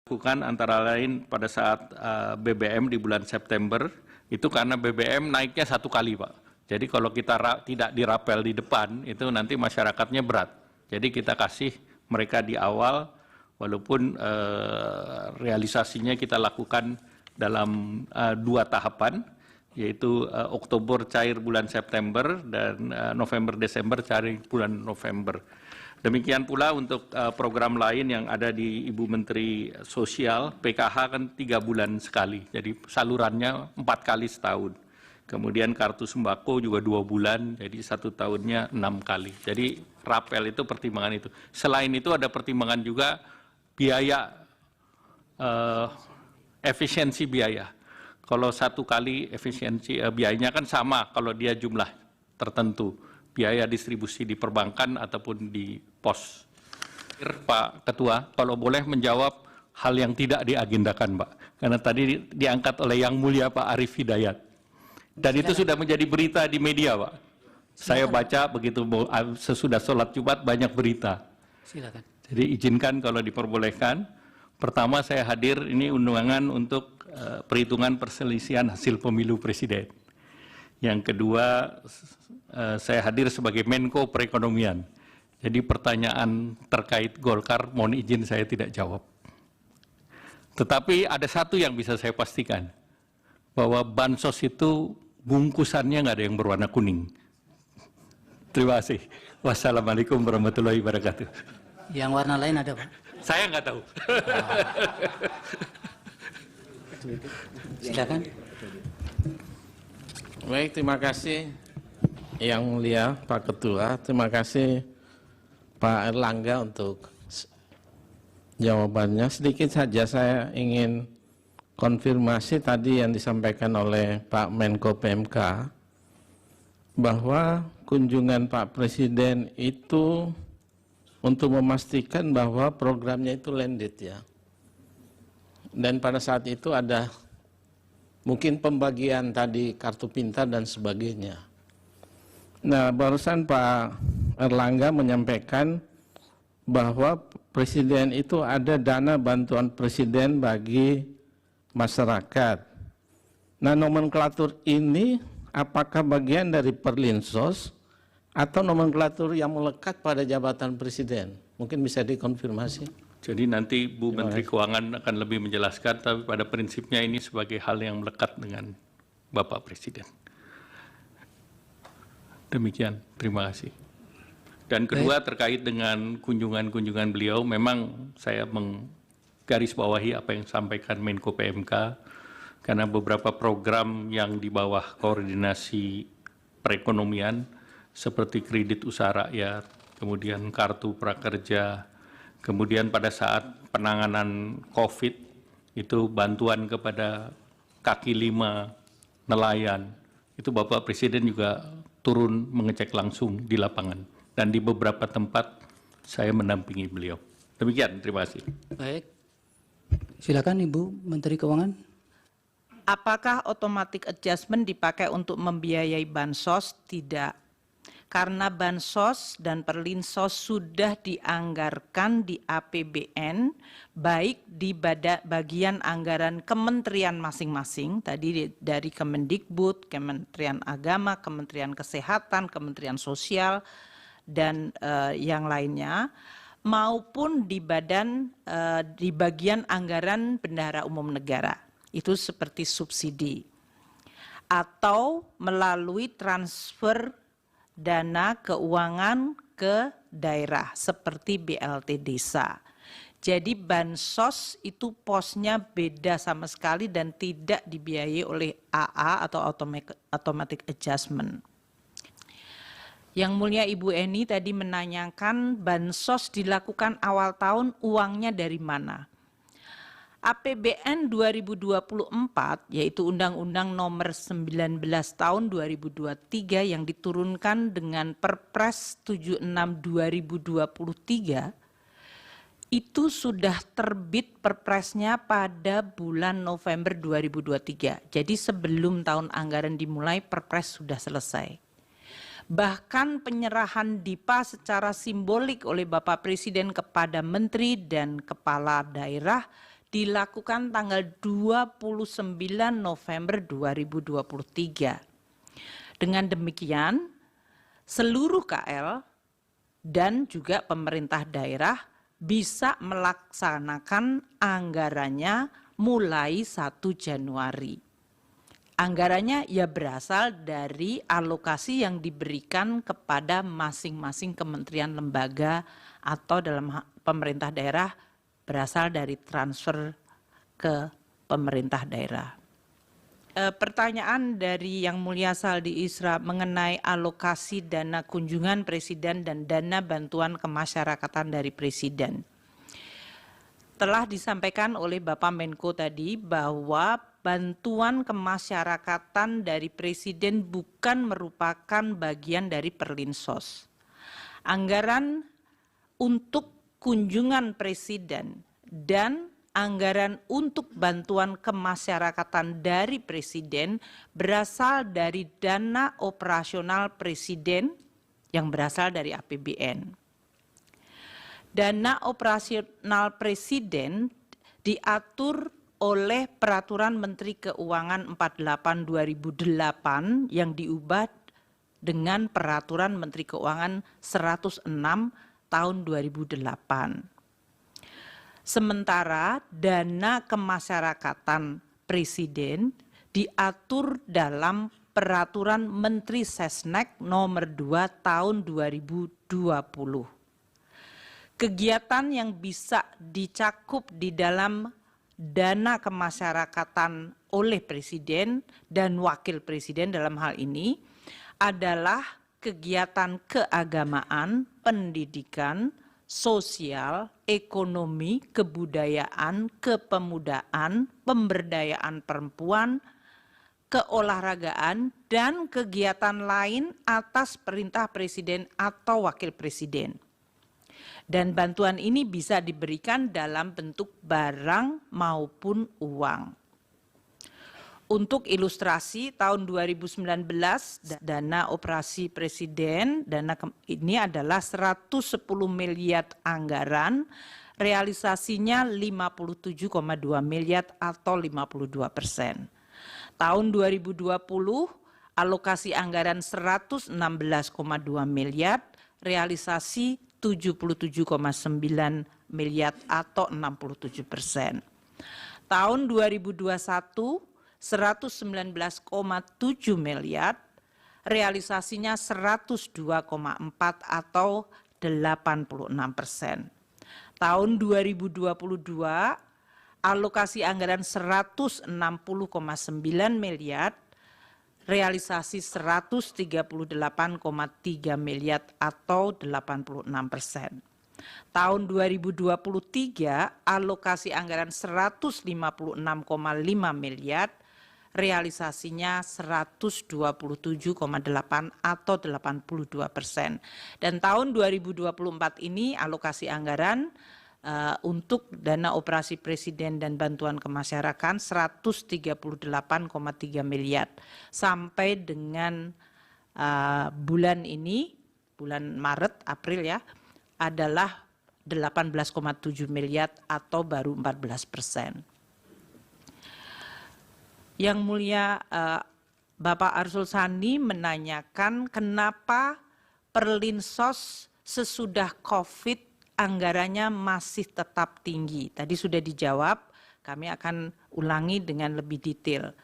Bukan antara lain pada saat BBM di bulan September, itu karena BBM naiknya 1 kali, Pak. Jadi kalau kita tidak dirapel di depan, itu nanti masyarakatnya berat. Jadi kita kasih mereka di awal, walaupun realisasinya kita lakukan dalam 2 tahapan, yaitu Oktober cair bulan September dan November-Desember cair bulan November. Demikian pula untuk program lain yang ada di Ibu Menteri Sosial, PKH kan 3 bulan sekali, jadi salurannya 4 kali setahun. Kemudian kartu sembako juga 2 bulan, jadi 1 tahunnya 6 kali. Jadi rapel itu pertimbangan itu. Selain itu ada pertimbangan juga biaya, efisiensi biaya. Kalau 1 kali efisiensi biayanya kan sama kalau dia jumlah tertentu. Biaya distribusi di perbankan ataupun di pos. Pak Ketua, kalau boleh menjawab hal yang tidak diagendakan, Pak. Karena tadi diangkat oleh Yang Mulia Pak Arief Hidayat. Dan itu sudah menjadi berita di media, Pak. Saya baca begitu sesudah sholat Jumat banyak berita. Silakan. Jadi izinkan kalau diperbolehkan. Pertama saya hadir ini undangan untuk perhitungan perselisihan hasil pemilu presiden. Yang kedua, saya hadir sebagai Menko Perekonomian. Jadi pertanyaan terkait Golkar, mohon izin saya tidak jawab. Tetapi ada satu yang bisa saya pastikan, bahwa bansos itu bungkusannya nggak ada yang berwarna kuning. Terima kasih. Wassalamualaikum warahmatullahi wabarakatuh. Yang warna lain ada, Pak? Saya nggak tahu. Silakan. Baik, terima kasih Yang Mulia Pak Ketua, terima kasih Pak Erlangga untuk jawabannya. Sedikit saja saya ingin konfirmasi tadi yang disampaikan oleh Pak Menko PMK, bahwa kunjungan Pak Presiden itu untuk memastikan bahwa programnya itu landed ya. Dan pada saat itu ada mungkin pembagian tadi kartu pintar dan sebagainya. Nah, barusan Pak Erlangga menyampaikan bahwa Presiden itu ada dana bantuan Presiden bagi masyarakat. Nah, nomenklatur ini apakah bagian dari Perlinsos atau nomenklatur yang melekat pada jabatan Presiden? Mungkin bisa dikonfirmasi. Jadi nanti Bu Menteri Keuangan akan lebih menjelaskan, tapi pada prinsipnya ini sebagai hal yang melekat dengan Bapak Presiden. Demikian, terima kasih. Dan kedua terkait dengan kunjungan-kunjungan beliau, memang saya menggarisbawahi apa yang disampaikan Menko PMK, karena beberapa program yang di bawah koordinasi perekonomian, seperti kredit usaha rakyat, kemudian kartu prakerja, kemudian pada saat penanganan COVID, itu bantuan kepada kaki 5 nelayan, itu Bapak Presiden juga turun mengecek langsung di lapangan. Dan di beberapa tempat saya mendampingi beliau. Demikian, terima kasih. Baik. Silakan Ibu Menteri Keuangan. Apakah automatic adjustment dipakai untuk membiayai bansos? Tidak. Karena bansos dan perlinsos sudah dianggarkan di APBN, baik di bagian anggaran kementerian masing-masing, tadi dari Kemendikbud, Kementerian Agama, Kementerian Kesehatan, Kementerian Sosial, dan yang lainnya, maupun di bagian anggaran Bendahara Umum Negara. Itu seperti subsidi. Atau melalui transfer dana keuangan ke daerah seperti BLT desa. Jadi bansos itu posnya beda sama sekali dan tidak dibiayai oleh AA atau automatic adjustment. Yang Mulia Ibu Eni tadi menanyakan bansos dilakukan awal tahun, uangnya dari mana? APBN 2024, yaitu Undang-Undang Nomor 19 Tahun 2023 yang diturunkan dengan Perpres 76 2023, itu sudah terbit Perpresnya pada bulan November 2023. Jadi sebelum tahun anggaran dimulai, Perpres sudah selesai. Bahkan penyerahan DIPA secara simbolik oleh Bapak Presiden kepada Menteri dan Kepala Daerah dilakukan tanggal 29 November 2023. Dengan demikian, seluruh KL dan juga pemerintah daerah bisa melaksanakan anggarannya mulai 1 Januari. Anggarannya ya berasal dari alokasi yang diberikan kepada masing-masing kementerian lembaga atau dalam pemerintah daerah berasal dari transfer ke pemerintah daerah. Pertanyaan dari Yang Mulia Saldi Isra mengenai alokasi dana kunjungan Presiden dan dana bantuan kemasyarakatan dari Presiden. Telah disampaikan oleh Bapak Menko tadi bahwa bantuan kemasyarakatan dari Presiden bukan merupakan bagian dari Perlinsos. Anggaran untuk kunjungan Presiden dan anggaran untuk bantuan kemasyarakatan dari Presiden berasal dari dana operasional Presiden yang berasal dari APBN. Dana operasional Presiden diatur oleh Peraturan Menteri Keuangan 48/2008 yang diubah dengan Peraturan Menteri Keuangan 106 tahun 2008. Sementara dana kemasyarakatan Presiden diatur dalam Peraturan Menteri Sesnek nomor 2 tahun 2020. Kegiatan yang bisa dicakup di dalam dana kemasyarakatan oleh Presiden dan Wakil Presiden dalam hal ini adalah kegiatan keagamaan, pendidikan, sosial, ekonomi, kebudayaan, kepemudaan, pemberdayaan perempuan, keolahragaan, dan kegiatan lain atas perintah Presiden atau Wakil Presiden. Dan bantuan ini bisa diberikan dalam bentuk barang maupun uang. Untuk ilustrasi, tahun 2019 dana operasi Presiden, dana ini adalah 110 miliar anggaran, realisasinya 57,2 miliar atau 52%. Tahun 2020, alokasi anggaran 116,2 miliar, realisasi 77,9 miliar atau 67%. Tahun 2021, 119,7 miliar, realisasinya 102,4 atau 86%. Tahun 2022, alokasi anggaran 160,9 miliar, realisasi 138,3 miliar atau 86%. Tahun 2023, alokasi anggaran 156,5 miliar, realisasinya 127,8 atau 82%. Dan tahun 2024 ini alokasi anggaran untuk dana operasi Presiden dan bantuan kemasyarakatan 138,3 miliar. Sampai dengan bulan ini, bulan Maret, April ya, adalah 18,7 miliar atau baru 14%. Yang Mulia Bapak Arsul Sani menanyakan kenapa Perlinsos sesudah COVID anggarannya masih tetap tinggi. Tadi sudah dijawab, kami akan ulangi dengan lebih detail.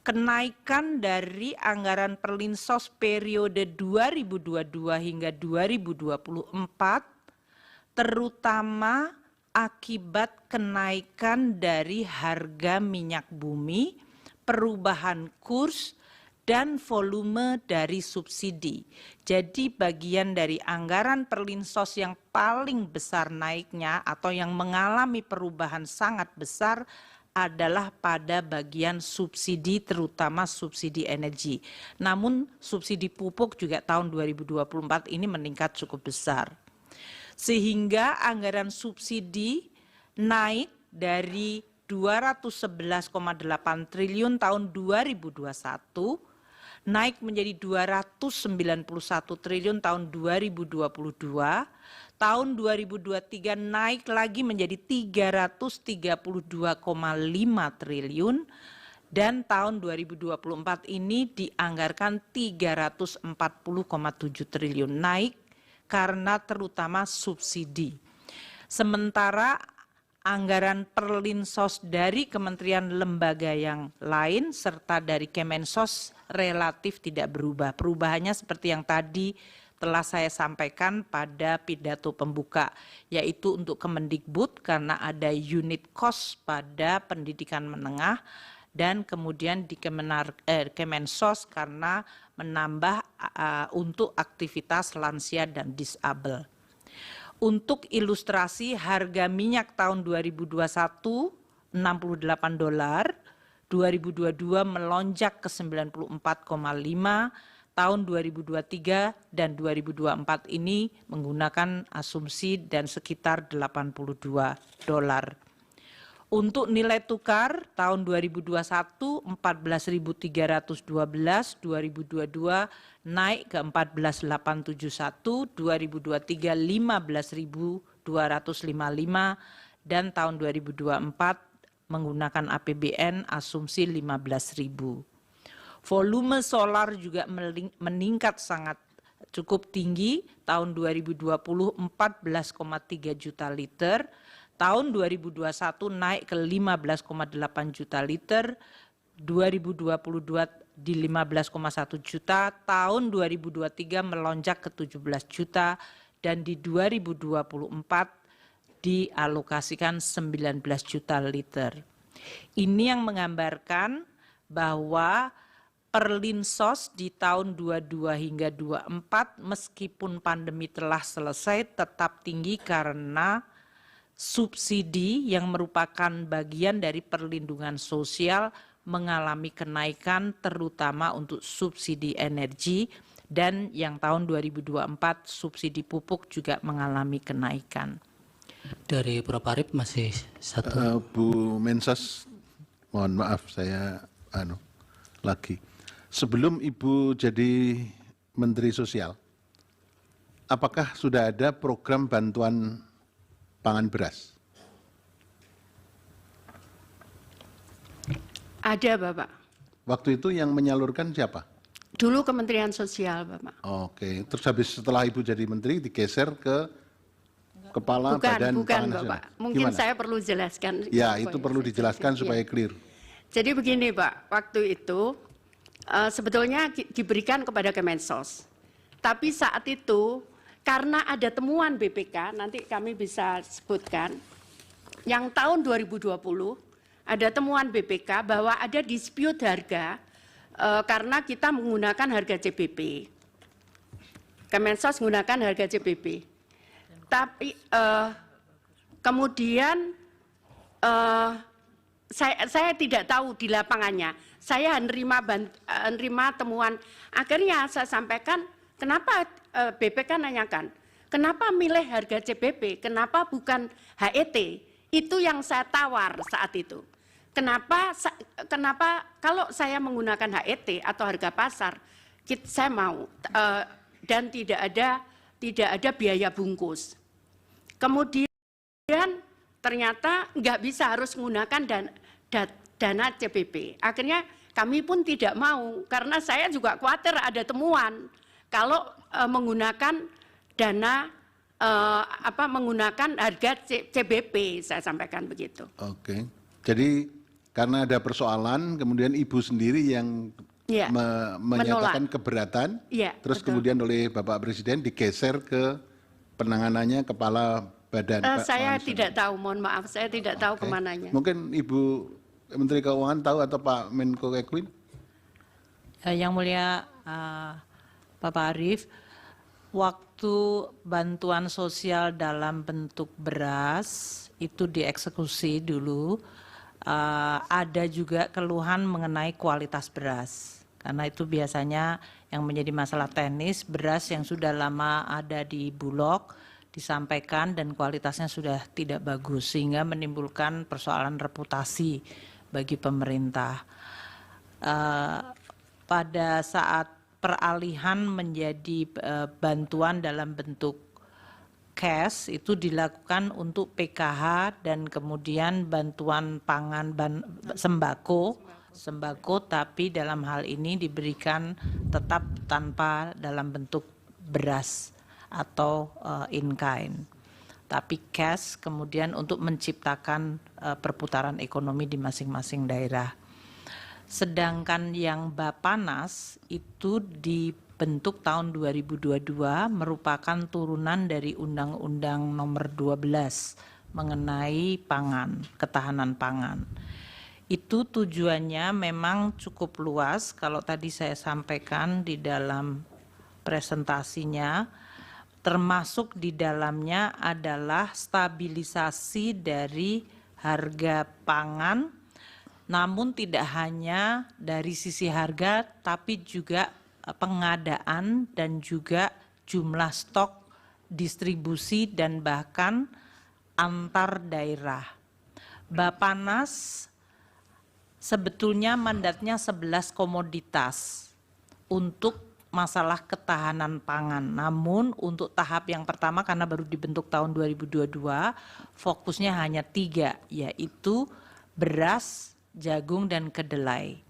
Kenaikan dari anggaran Perlinsos periode 2022 hingga 2024 terutama akibat kenaikan dari harga minyak bumi, perubahan kurs, dan volume dari subsidi. Jadi bagian dari anggaran Perlinsos yang paling besar naiknya atau yang mengalami perubahan sangat besar adalah pada bagian subsidi, terutama subsidi energi. Namun subsidi pupuk juga tahun 2024 ini meningkat cukup besar. Sehingga anggaran subsidi naik dari 211,8 triliun tahun 2021 naik menjadi 291 triliun tahun 2022, tahun 2023 naik lagi menjadi 332,5 triliun dan tahun 2024 ini dianggarkan 340,7 triliun, naik karena terutama subsidi. Sementara anggaran Perlinsos dari kementerian lembaga yang lain serta dari Kemensos relatif tidak berubah. Perubahannya seperti yang tadi telah saya sampaikan pada pidato pembuka, yaitu untuk Kemendikbud karena ada unit cost pada pendidikan menengah, dan kemudian di Kemensos karena menambah untuk aktivitas lansia dan disabel. Untuk ilustrasi, harga minyak tahun 2021 $68, 2022 melonjak ke 94,5, tahun 2023 dan 2024 ini menggunakan asumsi dan sekitar $82. Untuk nilai tukar tahun 2021 14.312, 2022 naik ke 14.871, 2023 15.255 dan tahun 2024 menggunakan APBN asumsi 15.000. Volume solar juga meningkat sangat cukup tinggi, tahun 2020 14,3 juta liter, tahun 2021 naik ke 15,8 juta liter, 2022 di 15,1 juta, tahun 2023 melonjak ke 17 juta, dan di 2024 dialokasikan 19 juta liter. Ini yang menggambarkan bahwa Perlinsos di tahun 22 hingga 24 meskipun pandemi telah selesai tetap tinggi karena subsidi yang merupakan bagian dari perlindungan sosial mengalami kenaikan terutama untuk subsidi energi, dan yang tahun 2024 subsidi pupuk juga mengalami kenaikan. Dari Prof. Arief masih satu. Bu Mensos, mohon maaf saya lagi. Sebelum Ibu jadi Menteri Sosial, apakah sudah ada program bantuan pangan beras? Ada, Bapak. Waktu itu yang menyalurkan siapa? Dulu Kementerian Sosial, Bapak. Oke, terus habis setelah Ibu jadi Menteri digeser ke Kepala Badan Pangan Nasional. Bapak. Mungkin Gimana? saya perlu jelaskan. Ya, itu perlu dijelaskan supaya clear. Jadi begini, Pak. Waktu itu sebetulnya diberikan kepada Kemensos. Tapi saat itu karena ada temuan BPK, nanti kami bisa sebutkan, yang tahun 2020 ada temuan BPK bahwa ada dispute harga karena kita menggunakan harga CBP. Kemensos menggunakan harga CBP. Tapi kemudian saya tidak tahu di lapangannya. Saya menerima temuan. Akhirnya saya sampaikan, kenapa BPK nanyakan, kenapa milih harga CBP, kenapa bukan HET? Itu yang saya tawar saat itu. Kenapa kalau saya menggunakan HET atau harga pasar, saya mau dan tidak ada biaya bungkus. Kemudian ternyata nggak bisa, harus menggunakan dana CBP. Akhirnya kami pun tidak mau karena saya juga khawatir ada temuan kalau menggunakan dana menggunakan harga CBP, saya sampaikan begitu. Oke, jadi karena ada persoalan, kemudian Ibu sendiri yang menyatakan keberatan, terus betul. Kemudian oleh Bapak Presiden digeser ke penanganannya Kepala Badan. Saya tidak tahu, mohon maaf, saya tidak tahu kemananya. Mungkin Ibu Menteri Keuangan tahu atau Pak Menko Ekwin? Yang mulia Bapak Arief, waktu bantuan sosial dalam bentuk beras itu dieksekusi dulu, ada juga keluhan mengenai kualitas beras. Karena itu biasanya yang menjadi masalah teknis, beras yang sudah lama ada di Bulog disampaikan dan kualitasnya sudah tidak bagus, sehingga menimbulkan persoalan reputasi bagi pemerintah. Pada saat peralihan menjadi bantuan dalam bentuk cash itu dilakukan untuk PKH dan kemudian bantuan pangan sembako, tapi dalam hal ini diberikan tetap tanpa dalam bentuk beras atau in kind. Tapi cash kemudian untuk menciptakan perputaran ekonomi di masing-masing daerah. Sedangkan yang Bapanas itu dibentuk tahun 2022 merupakan turunan dari Undang-Undang Nomor 12 mengenai pangan, ketahanan pangan. Itu tujuannya memang cukup luas. Kalau tadi saya sampaikan di dalam presentasinya, termasuk di dalamnya adalah stabilisasi dari harga pangan, namun tidak hanya dari sisi harga, tapi juga pengadaan dan juga jumlah stok, distribusi, dan bahkan antar daerah. Bapanas sebetulnya mandatnya 11 komoditas untuk masalah ketahanan pangan. Namun untuk tahap yang pertama karena baru dibentuk tahun 2022, fokusnya hanya 3, yaitu beras, jagung, dan kedelai.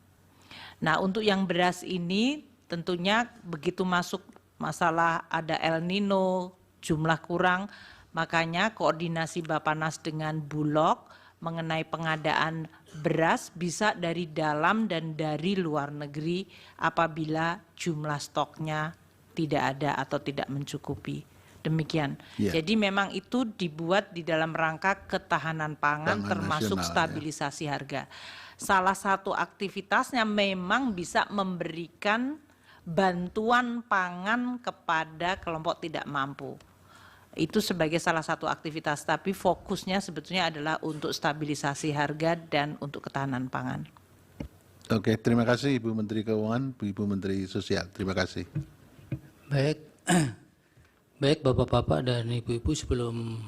Nah, untuk yang beras ini tentunya begitu masuk masalah ada El Nino, jumlah kurang, makanya koordinasi Bapanas dengan Bulog mengenai pengadaan beras bisa dari dalam dan dari luar negeri apabila jumlah stoknya tidak ada atau tidak mencukupi. Demikian. Jadi memang itu dibuat di dalam rangka ketahanan pangan termasuk stabilisasi harga. Salah satu aktivitasnya memang bisa memberikan bantuan pangan kepada kelompok tidak mampu. Itu sebagai salah satu aktivitas, tapi fokusnya sebetulnya adalah untuk stabilisasi harga dan untuk ketahanan pangan. Oke, terima kasih Ibu Menteri Keuangan, Ibu Menteri Sosial. Terima kasih. Baik, baik Bapak-bapak dan Ibu-ibu, sebelum